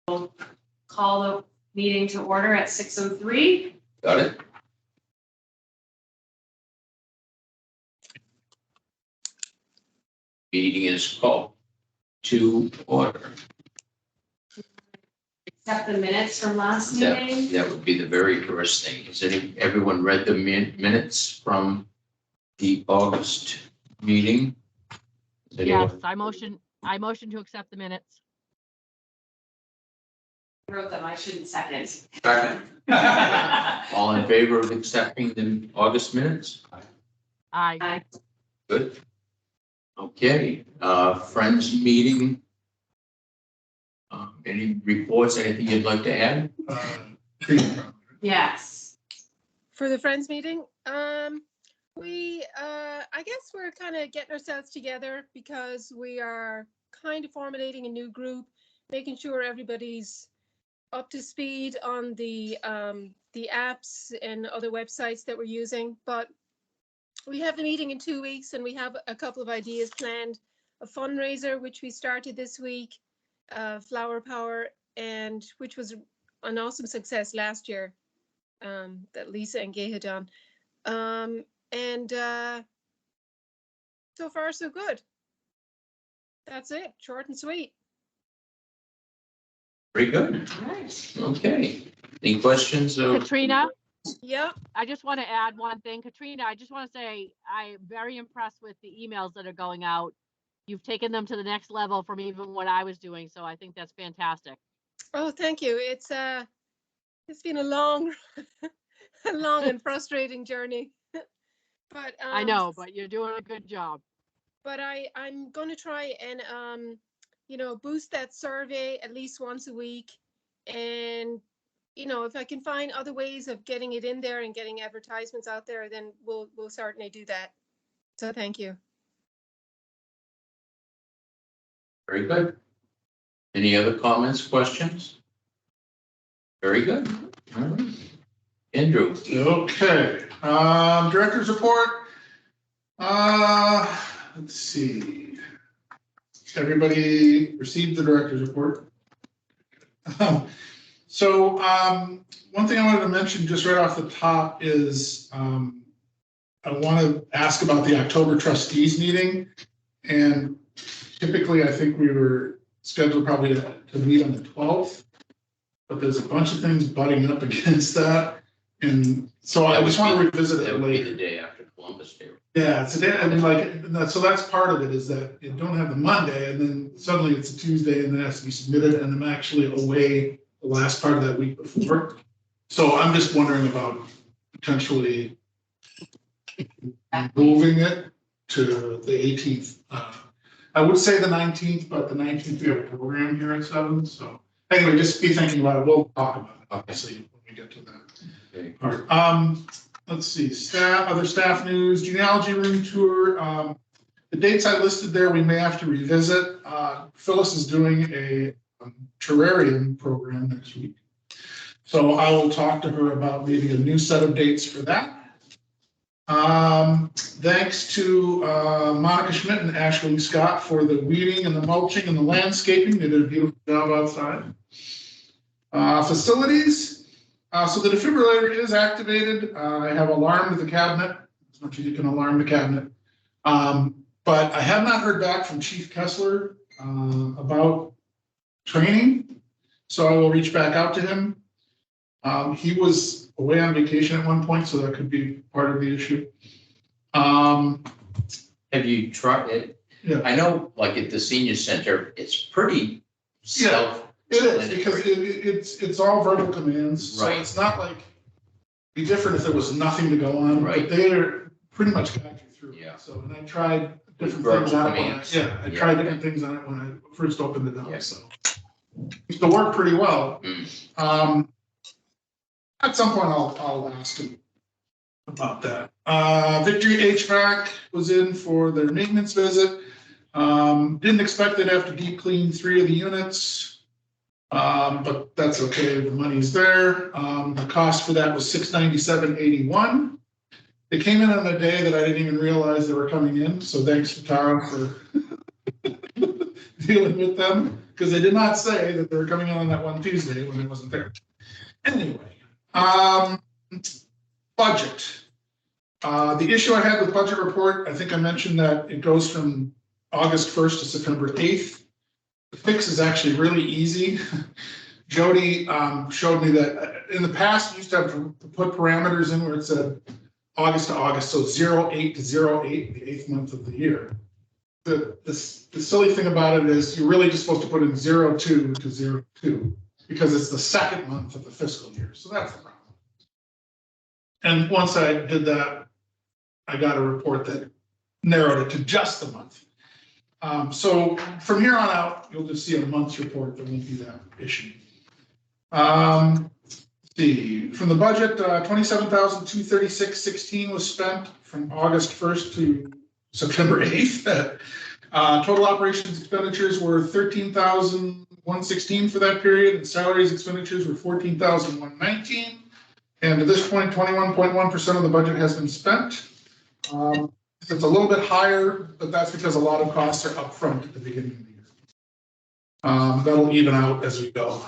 We'll call the meeting to order at 6:03. Got it. Meeting is called to order. Accept the minutes from last meeting. That would be the very first thing. Has everyone read the minutes from the August meeting? Yes, I motion to accept the minutes. I wrote them, I shouldn't second. Second. All in favor of accepting the August minutes? Aye. Good. Okay, Friends meeting. Any reports, anything you'd like to add? Yes. For the Friends meeting, we, I guess we're kind of getting ourselves together because we are kind of formulating a new group, making sure everybody's up to speed on the apps and other websites that we're using. But we have the meeting in 2 weeks and we have a couple of ideas planned. A fundraiser, which we started this week, Flower Power, and which was an awesome success last year, that Lisa and Gay had done. And so far so good. That's it, short and sweet. Very good. Nice. Okay. Any questions? Katrina, Yeah. I just want to add one thing. Katrina, I just want to say I'm very impressed with the emails that are going out. You've taken them to the next level from even what I was doing, so I think that's fantastic. Oh, thank you. It's been a long, a long and frustrating journey. But I know, but you're doing a good job. But I'm going to try and boost that survey at least once a week, and if I can find other ways of getting it in there and getting advertisements out there, then we'll certainly do that. So thank you. Very good. Any other comments, questions? Very good. All right. Andrew. Okay, director's report. Let's see. Everybody received the director's report. So one thing I wanted to mention just right off the top is I want to ask about the October trustees meeting. And typically, I think we were scheduled probably to meet on the 12th, but there's a bunch of things butting up against that. And so I just want to revisit it That would be later. the day after Columbus Day. Yeah, it's a day, I mean, so that's part of it, is that you don't have the Monday and then suddenly it's a Tuesday and then it has to be submitted, and I'm actually away the last part of that week before. So I'm just wondering about potentially moving it to the 18th. I would say the 19th, but the 19th we have a program here at 7. So anyway, just be thinking about it. We'll talk about it, obviously, when we get to that. Okay. Part. Let's see, other staff news, genealogy room tour. The dates I listed there, we may have to revisit. Phyllis is doing a terrarium program next week. So I will talk to her about maybe a new set of dates for that. Thanks to Monica Schmidt and Ashling Scott for the weeding and the mulching and the landscaping. They did a beautiful job outside. Facilities. So the defibrillator is activated. I have alarmed the cabinet, as much as you can alarm the cabinet. But I have not heard back from Chief Kessler about training. So I will reach back out to him. He was away on vacation at one point, so that could be part of the issue. Have you tried it? Yeah. I know, like at the senior center, it's pretty Yeah, it is, because it's all verbal commands. So Right. it's not like, it'd be different if there was nothing to go on, Right. but they're pretty much guide you through. Yeah. So, and I tried different Verbal things on it. commands. I tried different things on it when I first opened it up. Yeah. So it worked pretty well. At some point, I'll ask him about that. Victory HVAC was in for their maintenance visit. Didn't expect they'd have to deep clean 3 of the units, but that's okay. The money's there. The cost for that was $697.81. They came in on a day that I didn't even realize they were coming in. So thanks to Tara for dealing with them. because they did not say that they were coming in on that one Tuesday when it wasn't there. Anyway, budget. The issue I had with budget report, I think I mentioned that it goes from August 1st to September 8th. The fix is actually really easy. Jody showed me that in the past, you used to have to put parameters in where it said August to August, so 08 to 08, the 8th month of the year. The silly thing about it is you're really just supposed to put in 02 to 02 because it's the second month of the fiscal year. So that's the problem. And once I did that, I got a report that narrowed it to just the month. So from here on out, you'll just see a month's report that won't be that issue. Let's see, from the budget, $27,236.16 was spent from August 1st to September 8th. Total operations expenditures were $13,116 for that period, and salaries expenditures were $14,119. And at this point, 21.1% of the budget has been spent. It's a little bit higher, but that's because a lot of costs are upfront at the beginning of the year. That'll even out as we go.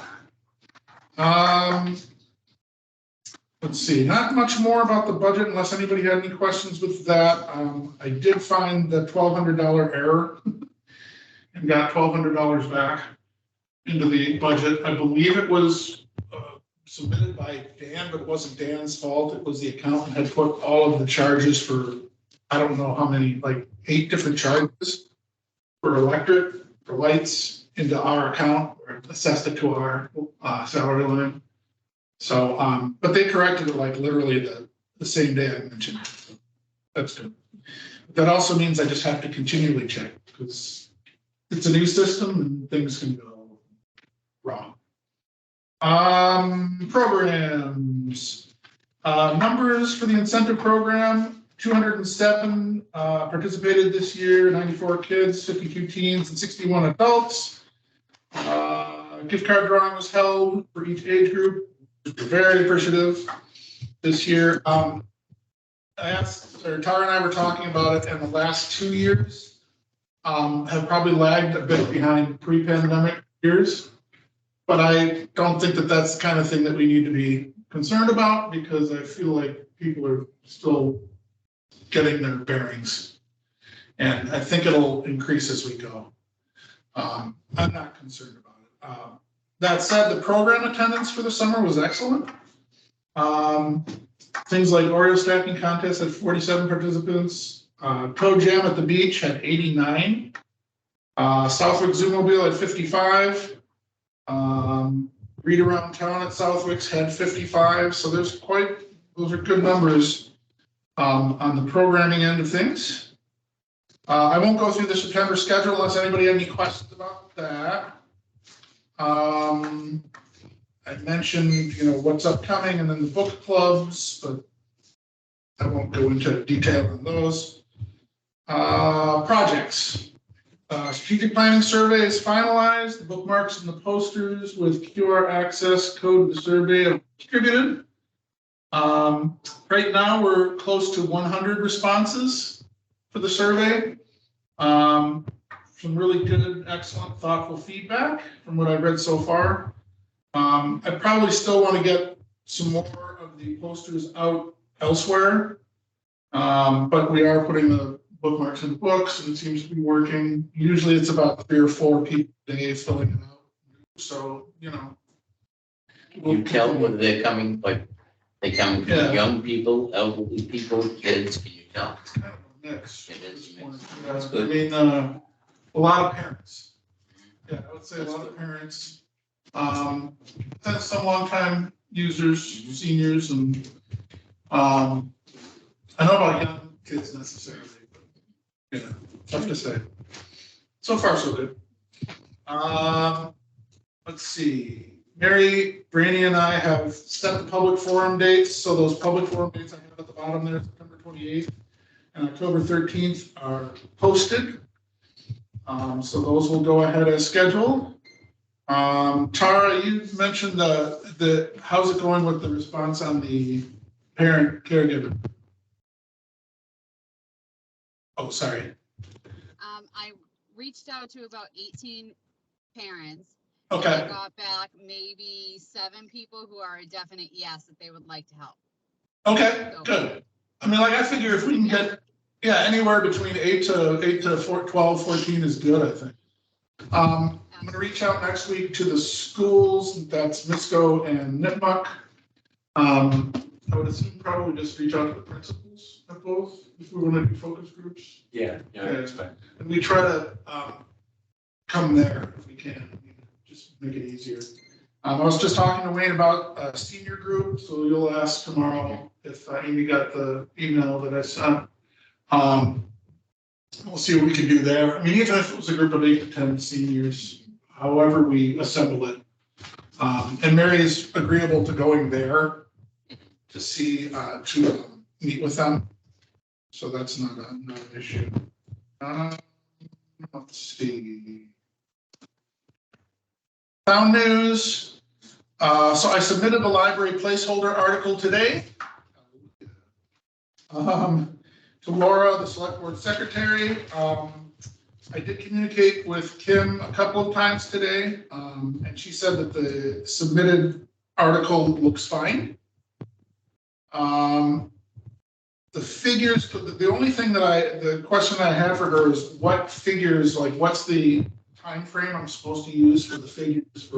Let's see, not much more about the budget unless anybody had any questions with that. I did find the $1,200 error and got $1,200 back into the budget. I believe it was submitted by Dan, but it wasn't Dan's fault. It was the accountant had put all of the charges for, I don't know how many, like 8 different charges for electric, for lights into our account, or assessed it to our salary line. So, but they corrected it like literally the same day I mentioned it. So that's good. That also means I just have to continually check because it's a new system and things can go wrong. Programs. Numbers for the incentive program, 207 participated this year, 94 kids, 52 teens, and 61 adults. Gift card drawing was held for each age group. We're very appreciative this year. Tara and I were talking about it, and the last 2 years have probably lagged a bit behind pre-pandemic years. But I don't think that that's the kind of thing that we need to be concerned about because I feel like people are still getting their bearings. And I think it'll increase as we go. I'm not concerned about it. That said, the program attendance for the summer was excellent. Things like Oreo stacking contest had 47 participants. Toe Jam at the beach had 89. Southwick Zoomobile had 55. Read Around Town at Southwick's had 55. So those are good numbers on the programming end of things. I won't go through the September schedule unless anybody had any questions about that. I mentioned, what's upcoming and then the book clubs, but I won't go into detail on those. Projects. Strategic planning survey is finalized. The bookmarks and the posters with QR access code of the survey are distributed. Right now, we're close to 100 responses for the survey. Some really good, excellent, thoughtful feedback from what I've read so far. I probably still want to get some more of the posters out elsewhere, but we are putting the bookmarks in the books, and it seems to be working. Usually, it's about 3 or 4 people a day filling it out. So, Can you tell whether they're coming, like, they come from young people, elderly people, kids? Can you tell? It's kind of a mix. It is a mix. That's good. I mean, a lot of parents. Yeah, I would say a lot of parents. Some longtime users, seniors, and I know about young kids necessarily, but yeah, tough to say. So far, so good. Let's see. Mary, Brandy, and I have set the public forum dates. So those public forum dates I have at the bottom there, September 28th and October 13th are posted. So those will go ahead as scheduled. Tara, you mentioned the how's it going with the response on the parent caregiver? Oh, sorry. I reached out to about 18 parents. Okay. I got back maybe 7 people who are a definite yes that they would like to help. Okay, good. I mean, like, I figure if we can get, yeah, anywhere between 8 to 12, 14 is good, I think. I'm gonna reach out next week to the schools, that's Misco and Nipmuc. I would assume probably just reach out to the principals of both, if we wanna do focus groups. Yeah, I expect. And we try to, come there if we can, just make it easier. I was just talking to Wayne about a senior group, so you'll ask tomorrow if Amy got the email that I sent. We'll see what we can do there. I mean, even if it was a group of 8 to 10 seniors, however we assemble it. And Mary is agreeable to going there to see, to meet with them. So that's not an issue. Let's see. Town news. So I submitted a library placeholder article today. To Laura, the select board secretary. I did communicate with Kim a couple of times today, and she said that the submitted article looks fine. The figures, the only thing that the question I had for her is what figures, like what's the time frame I'm supposed to use for the figures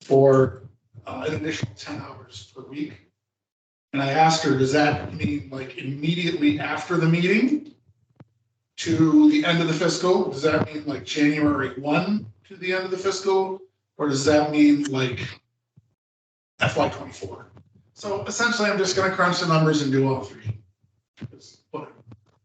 for an additional 10 hours per week. And I asked her, does that mean like immediately after the meeting to the end of the fiscal? Does that mean like January 1 to the end of the fiscal? Or does that mean like FY24? So essentially, I'm just going to crunch the numbers and do all three.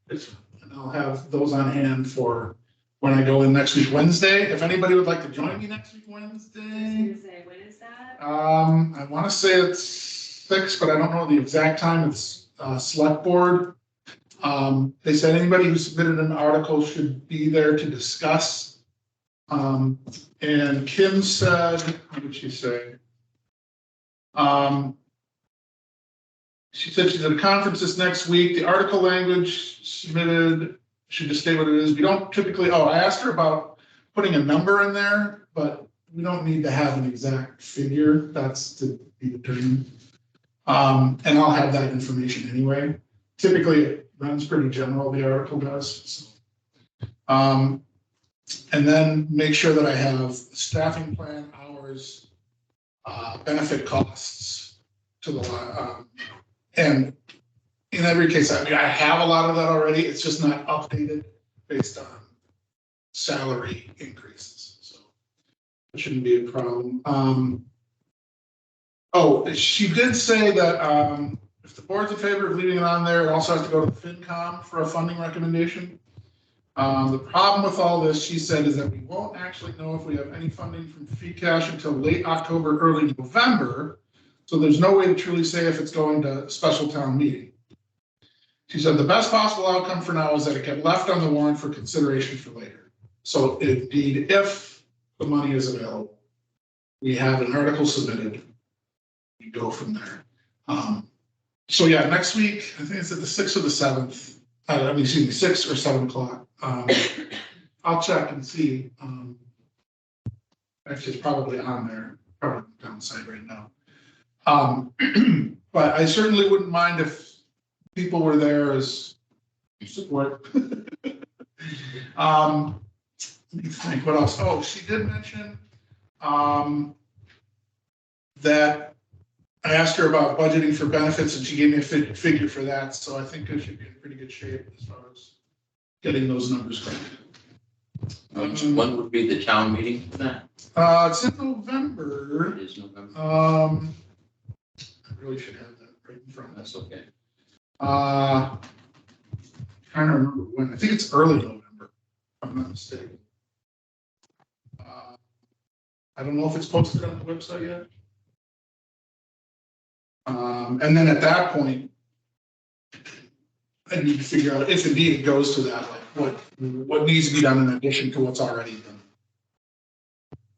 And I'll have those on hand for when I go in next week, Wednesday. If anybody would like to join me next week, Wednesday. When is that? I want to say it's 6, but I don't know the exact time. It's select board. They said anybody who submitted an article should be there to discuss. And Kim said, what did she say? She said she's at a conference this next week. The article language submitted should just state what it is. We don't typically, I asked her about putting a number in there, but we don't need to have an exact figure. That's to be determined. And I'll have that information anyway. Typically, it runs pretty general, the article does. So. And then make sure that I have staffing plan, hours, benefit costs to the and in every case, I mean, I have a lot of that already. It's just not updated based on salary increases. So it shouldn't be a problem. She did say that if the board's in favor of leaving it on there, it also has to go to the FinCom for a funding recommendation. The problem with all this, she said, is that we won't actually know if we have any funding from free cash until late October, early November. So there's no way to truly say if it's going to special town meeting. She said the best possible outcome for now is that it get left on the warrant for consideration for later. So indeed, if the money is available, we have an article submitted, we go from there. So yeah, next week, I think it's at the 6th or the 7th. Excuse me, 6 or 7 o'clock. I'll check and see. Actually, it's probably on there, probably downside right now. But I certainly wouldn't mind if people were there as support. Let me think, what else? Oh, she did mention that I asked her about budgeting for benefits and she gave me a figure for that. So I think I should be in pretty good shape as far as getting those numbers correct. When would be the town meeting for that? It's in November. It is November. I really should have that right in front of us. That's okay. Trying to remember when. I think it's early November, if I'm not mistaken. I don't know if it's posted on the website yet. And then at that point, I need to figure out if indeed it goes to that, like what needs to be done in addition to what's already been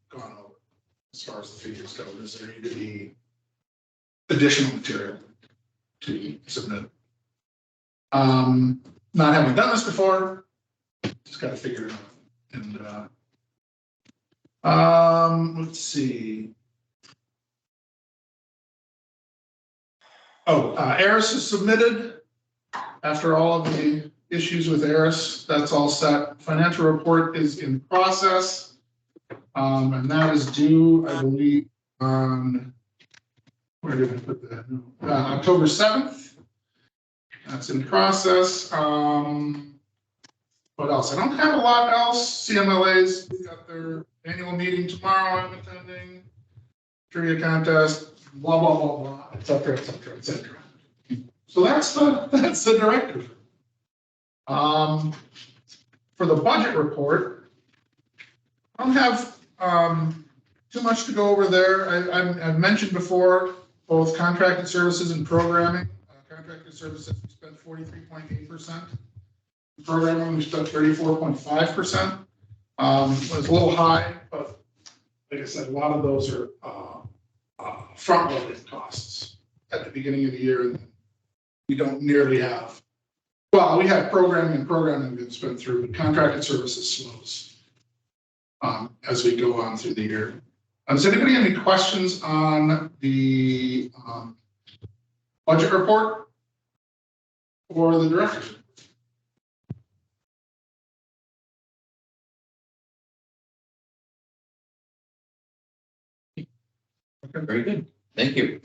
gone over as far as the figures go. Does there need to be additional material to submit? Not having done this before, just got to figure it out. And Let's see. Oh, Eris is submitted. After all of the issues with Eris, that's all set. Financial report is in process. And that is due, I believe, on, where did I put that? October 7th. That's in process. What else? I don't have a lot else. CMLA's got their annual meeting tomorrow. I'm attending. Trivia contest, blah, blah, blah, blah, et cetera, et cetera, et cetera. So that's the director. For the budget report, I don't have too much to go over there. I've mentioned before, both contracted services and programming. Contracted services, we spent 43.8%. Programming, we spent 34.5%. It was a little high, but like I said, a lot of those are front-loaded costs at the beginning of the year, and we don't nearly have. Well, we have programming we've spent through, but contracted services slows as we go on through the year. Does anybody have any questions on the budget report or the director's? Okay, very good. Thank you.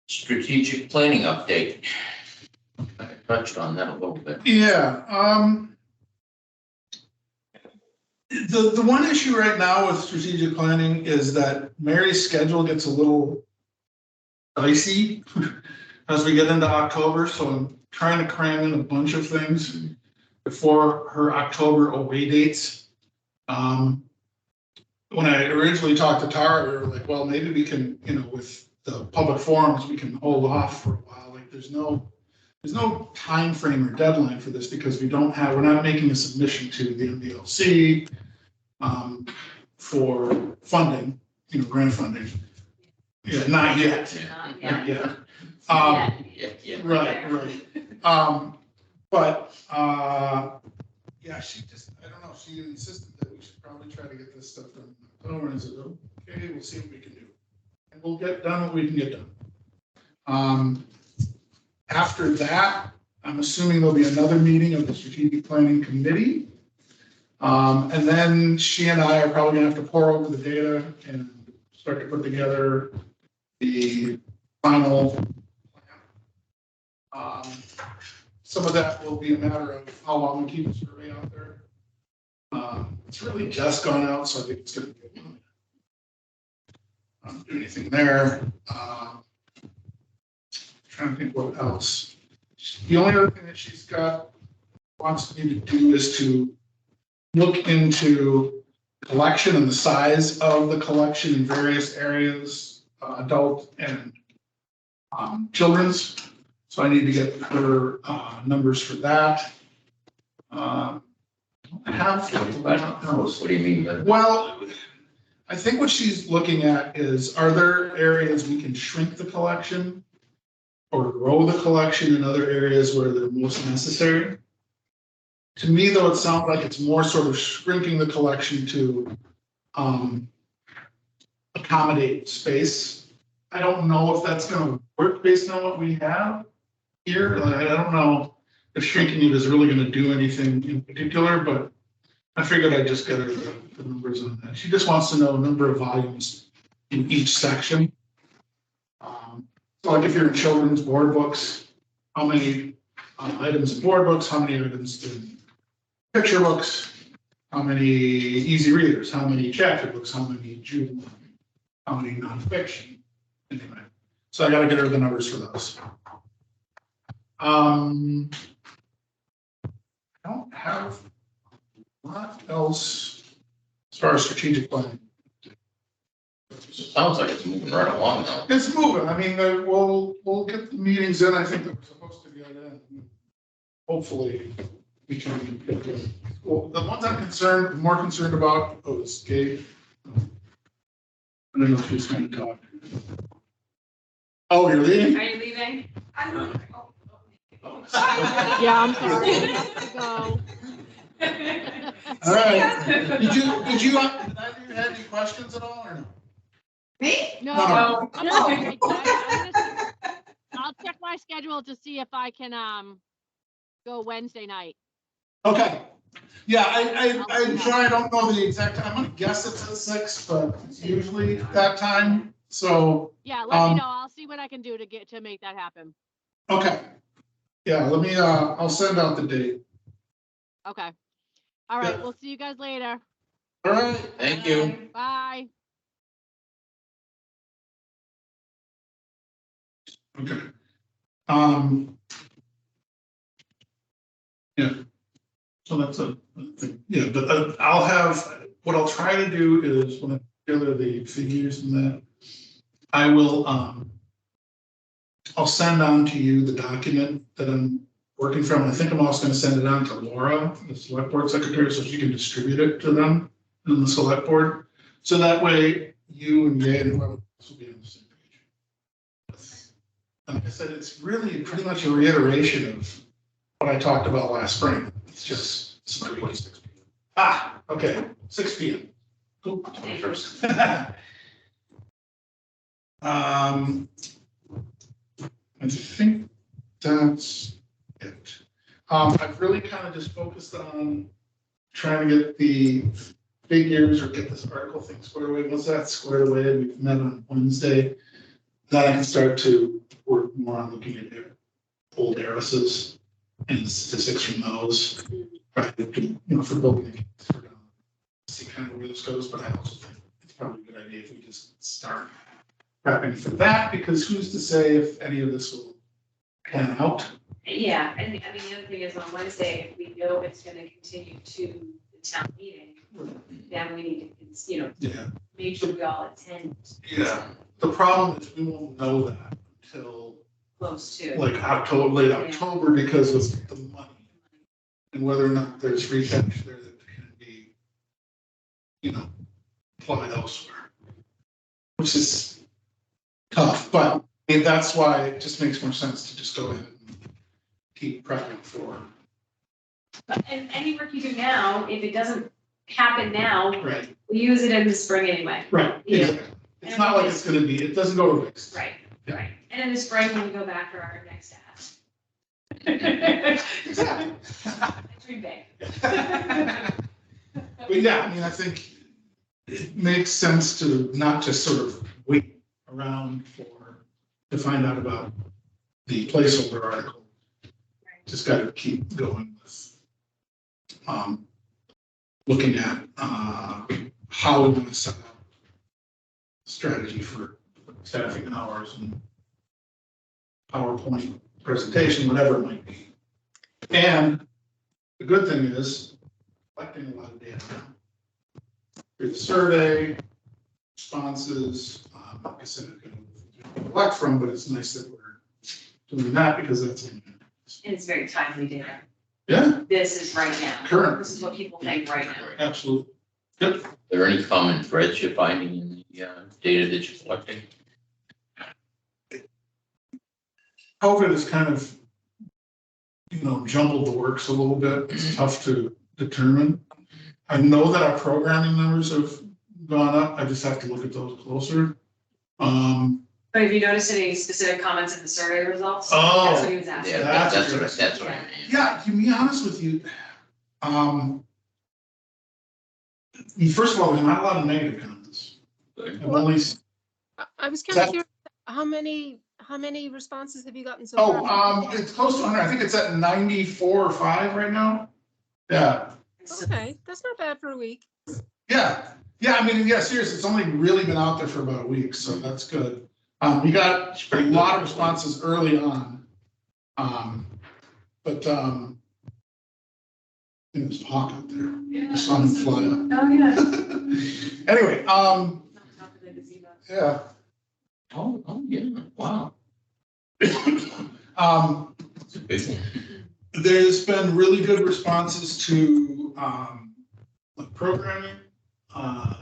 Strategic planning update. I touched on that a little bit. Yeah. The one issue right now with strategic planning is that Mary's schedule gets a little dicey as we get into October. So I'm trying to cram in a bunch of things before her October away dates. When I originally talked to Tara, we were like, well, maybe we can, with the public forums, we can hold off for a while. Like there's no time frame or deadline for this because we're not making a submission to the MDLC for funding, grant funding. Yeah, not yet. Not yet. Right. But yeah, she just, I don't know, she insisted that we should probably try to get this stuff done in October, and I said, okay, we'll see what we can do. And we'll get done what we can get done. After that, I'm assuming there'll be another meeting of the strategic planning committee. And then she and I are probably gonna have to pour over the data and start to put together the final plan. Some of that will be a matter of how long we keep the survey out there. It's really just gone out, so I think it's gonna be a while. I don't do anything there. Trying to think what else. The only other thing that she's wants me to do is to look into collection and the size of the collection in various areas, adult and children's. So I need to get her numbers for that. What do you mean by that? Well, I think what she's looking at is, are there areas we can shrink the collection or grow the collection in other areas where they're most necessary? To me, though, it sounds like it's more sort of shrinking the collection to accommodate space. I don't know if that's going to work based on what we have here. Like, I don't know if shrinking it is really going to do anything in particular, but I figured I'd just get her the numbers on that. She just wants to know number of volumes in each section. So like if you're in children's board books, how many items in board books, how many items in picture books, how many easy readers, how many chapter books, how many juvenile, how many nonfiction. Anyway, so I got to get her the numbers for those. I don't have a lot else as far as strategic planning. Sounds like it's moving right along now. It's moving. I mean, we'll get the meetings in. I think that we're supposed to get in. Hopefully, we can get them. Well, the ones I'm more concerned about is Gabe. I don't know if he's going to talk. Oh, you're leaving? Are you leaving? I'm leaving. Yeah, I'm sorry. I have to go. All right. Did either of you have any questions at all or no? Me? No, No. I'm gonna I'll check my schedule to see if I can, go Wednesday night. Okay. Yeah, I'm sure I don't know the exact time. I'm gonna guess it's at 6, but it's usually that time. So, Yeah, let me know. I'll see what I can do to make that happen. okay. Yeah, let me, I'll send out the date. Okay. All right, Yeah. we'll see you guys later. All right. Thank you. Bye. Okay. Yeah. So that's a thing. Yeah, but I'll have, what I'll try to do is when I gather the figures and that, I will, I'll send on to you the document that I'm working from. I think I'm also gonna send it on to Laura, the select board secretary, so she can distribute it to them in the select board. So that way you and Jay and whoever else will be on the same page. And like I said, it's really pretty much a reiteration of what I talked about last spring. It's just 6 p.m. Ah, okay, 6 p.m. Cool. 21st. I think that's it. I've really kind of just focused on trying to get the figures or get this article thing squared away. Once that's squared away, we've met on Wednesday, then I can start to work more on looking at old heiresses and the statistics from those. Right, for building see kind of where this goes, but I also think it's probably a good idea if we just start prepping for that, because who's to say if any of this will pan out? Yeah, and I mean, the other thing is on Wednesday, if we know it's gonna continue to the town meeting, then we need to, Yeah. make sure we all attend Yeah. The problem is we won't know that until close to. like October, late October, because of the money and whether or not there's free cash there that can be, applied elsewhere, which is tough. But I mean, that's why it just makes more sense to just go ahead and keep prepping for. And any work you do now, if it doesn't happen now, Right. we use it in the spring anyway. Right. Yeah. Exactly. It's not like it's going to be. It doesn't go to waste. Right. Yeah. Right. And in the spring, when we go back for our next ask. Exactly. Dream big. But yeah, I mean, I think it makes sense to not just sort of wait around to find out about the placeholder article. Just got to keep going with looking at how we want to set up strategy for staffing hours and PowerPoint presentation, whatever it might be. And the good thing is collecting a lot of data now. There's a survey, responses, like I said, collect from, but it's nice that we're doing that because that's. And it's very timely data. Yeah. This is right now. Current. This is what people think right now. Absolutely. Yep. Are there any common threads you're finding in the data that you're collecting? COVID has kind of, jumbled the works a little bit. It's tough to determine. I know that our programming numbers have gone up. I just have to look at those closer. But have you noticed any specific comments in the survey results? Oh, That's what he was asking. Yeah, That's that's what I mean. Yeah, to be honest with you, first of all, there's not a lot of negative comments. Good. I've only I was kind of curious, how many responses have you gotten so far? it's close to 100. I think it's at 94 or 5 right now. Yeah. Okay, that's not bad for a week. Yeah. Yeah, I mean, yeah, seriously, it's only really been out there for about a week, so that's good. We got a lot of responses early on. But there's a hawk out there. I saw him fly up. Oh, yeah. Anyway, yeah. Oh, yeah, wow. It's a big one. There's been really good responses to like programming,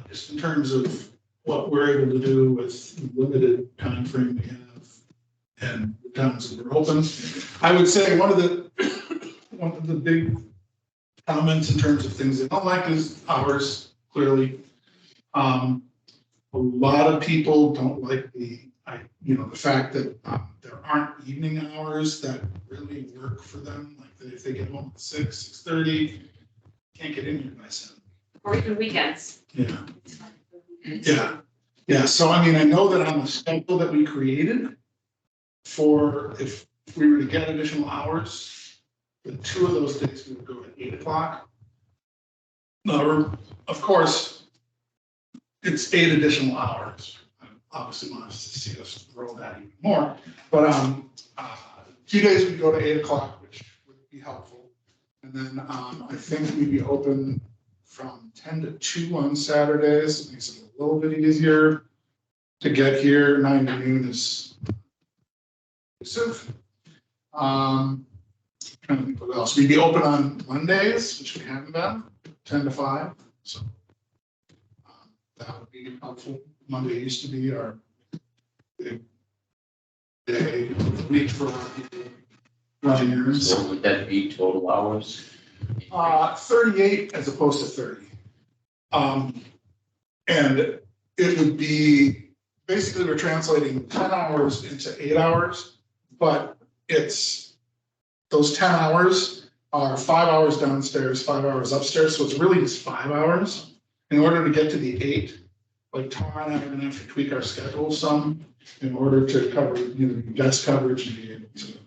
just in terms of what we're able to do with the limited time frame we have and the times that we're open. I would say one of the big comments in terms of things they don't like is hours, clearly. A lot of people don't like the fact that there aren't evening hours that really work for them. Like if they get home at 6:30, can't get in here by 7. Or even weekends. Yeah. So I mean, I know that on the schedule that we created for if we were to get additional hours, the 2 of those days we would go at 8 o'clock. Now, of course, it's 8 additional hours. I obviously want us to see us grow that even more, but 2 days we go to 8 o'clock, which would be helpful. And then I think we'd be open from 10 to 2 on Saturdays. It makes it a little bit easier to get here. 9 to noon is elusive. Trying to think what else. We'd be open on Mondays, which we haven't been, 10 to 5. So that would be helpful. Monday used to be our big day of the week for a lot of people running errands. So would that be total hours? 38 as opposed to 30. And it would be, basically we're translating 10 hours into 8 hours, but it's, those 10 hours are 5 hours downstairs, 5 hours upstairs, so it's really just 5 hours. In order to get to the 8, like Tara and I are gonna have to tweak our schedule some in order to cover, desk coverage and be able to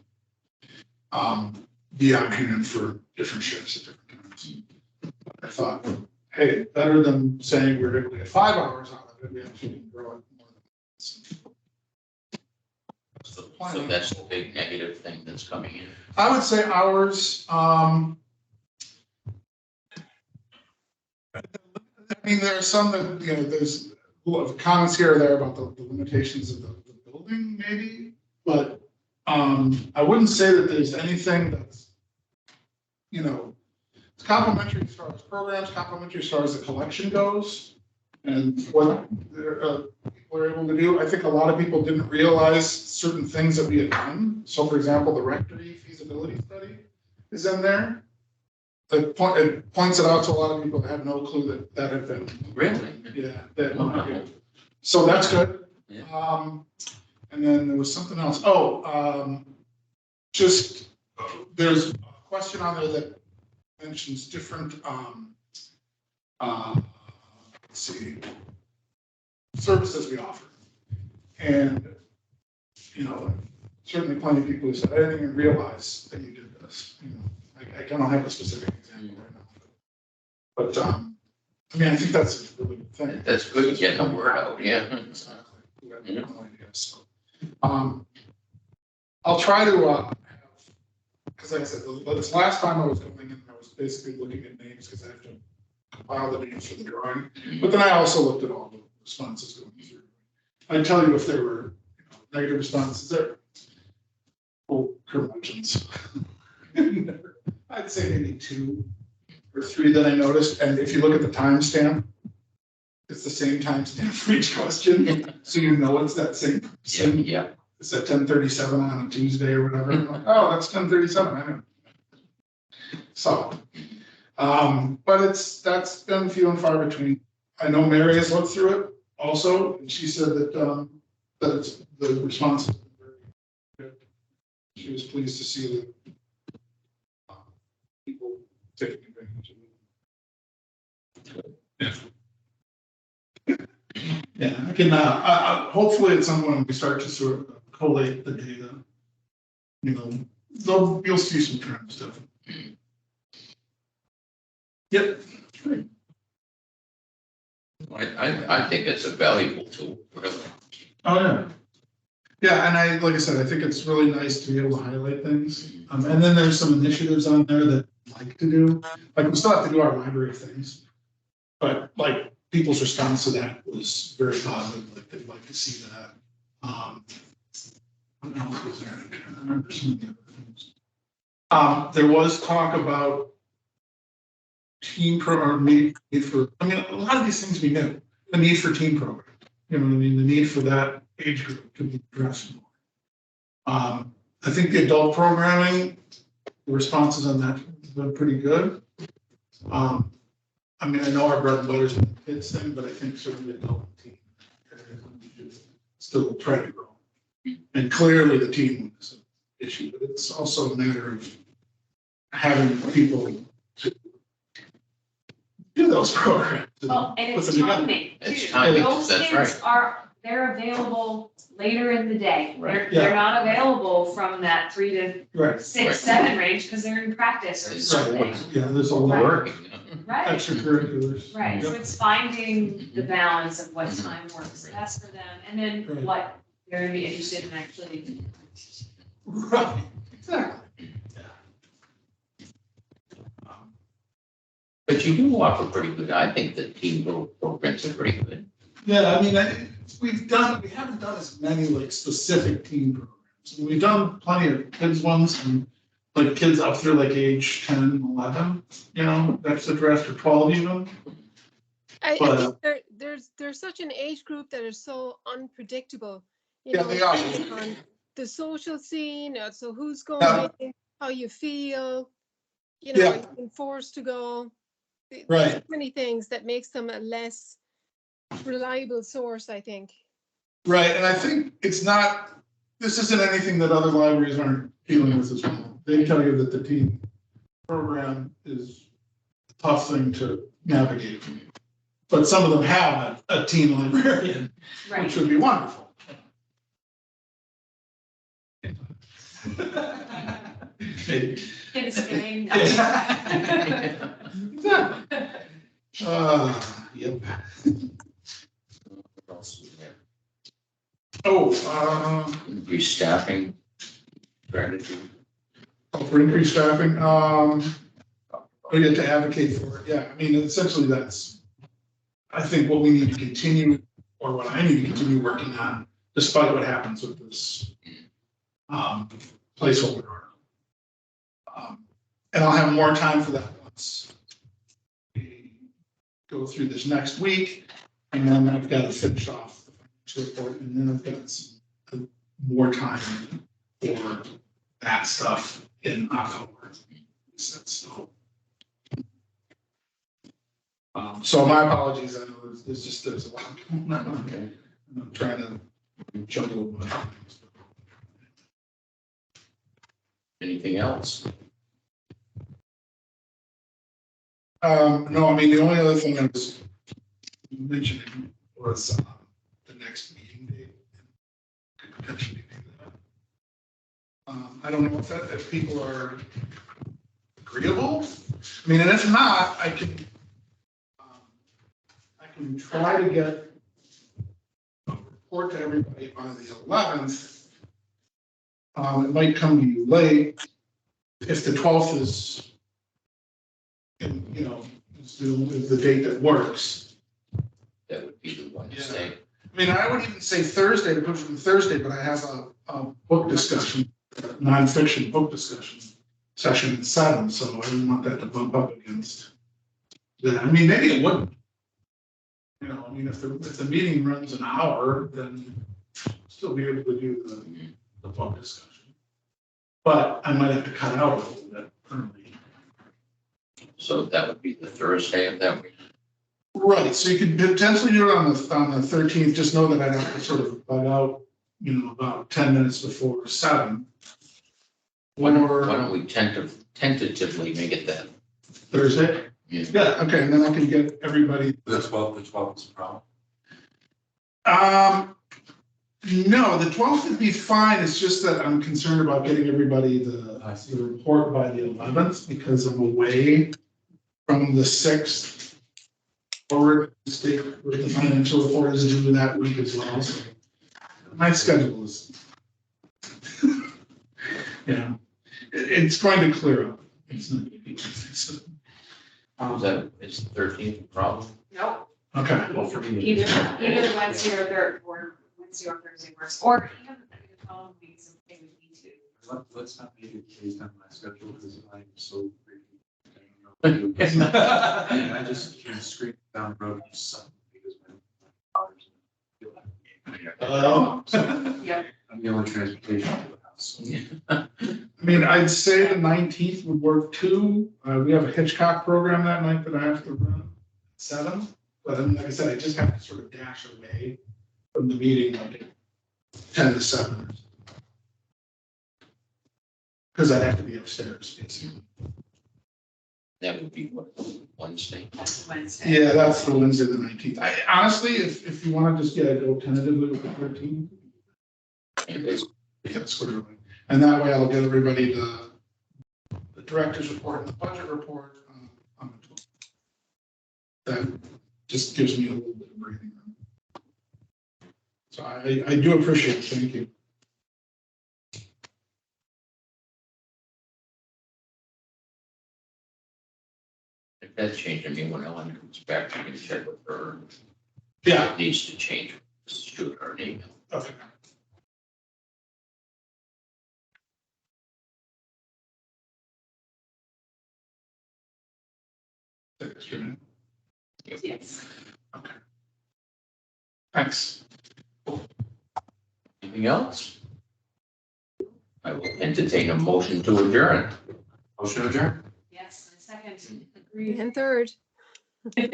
be out here for different shifts at different times. I thought, hey, better than saying we're going to get 5 hours out of it, we actually can grow it more than that. So that's the big negative thing that's coming in. I would say hours. I mean, there are some that, there's comments here or there about the limitations of the building, maybe, but I wouldn't say that there's anything that's, it's complementary as far as programs, complementary as far as the collection goes, and what people are able to do. I think a lot of people didn't realize certain things that we had done. So, for example, the rectory feasibility study is in there. It points it out to a lot of people that have no clue that that had been. Really? Yeah. That, so that's good. Yeah. And then there was something else. There's a question on there that mentions different, let's see, services we offer. And, certainly plenty of people who said, I didn't even realize that you did this. I don't have a specific example right now. But, I mean, I think that's a really good thing. That's good, getting the word out, yeah. Exactly. We got no idea, so. I'll try to, because like I said, this last time I was going in, I was basically looking at names because I have to compile the names for the drawing. But then I also looked at all the responses going through. I'd tell you if there were negative responses there. Well, curmudgeons. I'd say maybe 2 or 3 that I noticed. And if you look at the timestamp, it's the same timestamp for each question. So it's that same person. Yeah. It's at 10:37 on a Tuesday or whatever. I'm like, oh, that's 10:37. I know. So, but that's been few and far between. I know Mary has looked through it also, and she said that it's the response has been very good. She was pleased to see that people taking advantage of it. Yeah. Yeah, I can. Hopefully, at some point we start to sort of collate the data. You'll see some trend stuff. Yep. I think it's a valuable tool, really. Oh yeah. Yeah, and like I said, I think it's really nice to be able to highlight things. And then there's some initiatives on there that I like to do. Like we still have to do our library things, but like people's response to that was very positive. Like they'd like to see that. What else was there? I can't remember some of the other things. There was talk about team program need for. I mean, a lot of these things we knew. The need for team program. The need for that age group to be addressed more. I think the adult programming, the responses on that have been pretty good. I mean, I know our bread and butter is the kids thing, but I think certainly the adult team should still try to grow. And clearly the team is an issue, but it's also a matter of having people to do those programs. Well, and put it's them together. timing It's too. timing, Those that's kids they're available later in the day. Right. They're not available from that 3 to Right, 6, Right. 7 range because they're in practice or It's something. yeah, there's a lot of Working. Right, extracurriculars. right. So Yep. it's finding the balance of what Mhm. time works best for them and then Right. what they're gonna be interested in actually. Right, exactly. But you do offer pretty good, I think the team programs are pretty good. Yeah, I mean, we haven't done as many like specific team programs. We've done plenty of kids ones and like kids up through like age 10, 11, you know, that's addressed, or 12 even. I But- think there's such an age group that is so unpredictable. You Yeah, know, they are. based on the social scene, so who's Yeah. going, how you feel, you know, Yeah. are you being forced to go? There's Right. so many things that makes them a less reliable source, I think. Right, and I think this isn't anything that other libraries aren't dealing with as well. They tell you that the team program is a tough thing to navigate. But some of them have a team librarian, which would be wonderful. Maybe. Kids getting. Yeah. Exactly. Yep. What else do we have? Oh, Increased staffing strategy. for increased staffing, we get to advocate for it. Yeah, I mean, essentially that's, I think what we need to continue, or what I need to continue working on, despite what happens with this placeholder article. And I'll have more time for that once we go through this next week, and then I've got to finish off the financial report, and then I've got some more time for that stuff in October. So so my apologies, I know there's a lot going on. Okay. I'm trying to juggle. Anything else? No, I mean, the only other thing I was mentioning was the next meeting date. Could potentially do that. I don't know if people are agreeable. I mean, and if not, I can try to get a report to everybody by the 11th. It might come to you late. If the 12th is, is the date that works. That would be the one to Yeah. say. I mean, I would even say Thursday, to push it to Thursday, but I have a book discussion, nonfiction book discussion session at 7, so I didn't want that to bump up against that. I mean, maybe it wouldn't. You know, I mean, if the meeting runs an hour, then still be able to do the book discussion. But I might have to cut out a little bit early. So that would be the Thursday of that week. Right, so you could potentially do it on the 13th, just know that I'd have to sort of bug out, about 10 minutes before 7. Why Or don't we tentatively make it that? Thursday? Yeah. Yeah, okay, and then I can get everybody. The 12th is a problem. No, the 12th would be fine, it's just that I'm concerned about getting everybody the report by the 11th, because I'm away from the 6th. Forward, state, with the financial report is due that week as well, so my schedule is. It's going to clear up. It's not going to be. Is the 13th a problem? Nope, Okay. Well, for me, either Wednesday or Wednesday or Thursday works, or even the following week's okay with me too. let's not make it based on my schedule because I'm so freaky. I just can't scream down the road for something because my father's. Yeah. I'm the only transportation to the house. I mean, I'd say the 19th would work too. We have a Hitchcock program that night that I have to run at 7. But then, like I said, I just have to sort of dash away from the meeting like 10 to 7. Because I'd have to be upstairs, basically. That would be what, Wednesday? That's Wednesday. Yeah, that's the Wednesday, the 19th. I honestly, if you want to just go tentatively with the 13th. And it's- Yeah, square away. And that way I'll get everybody the director's report and the budget report on the 12th. That just gives me a little bit of breathing room. So I do appreciate it. Thank you. If that changed, I mean, when Ellen comes back, you can check with her. Yeah. It needs to change, shoot her an email. Okay. Thanks, Jimmy. Yes. Okay. Thanks. Anything else? I will entertain a motion to adjourn. Motion adjourned. Yes, and second. Agreed. And third. Thank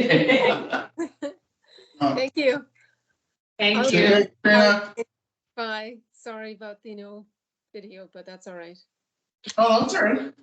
Thank you. you. Okay, Dana. Bye. Sorry about the video, but that's all right. Oh, that's all right.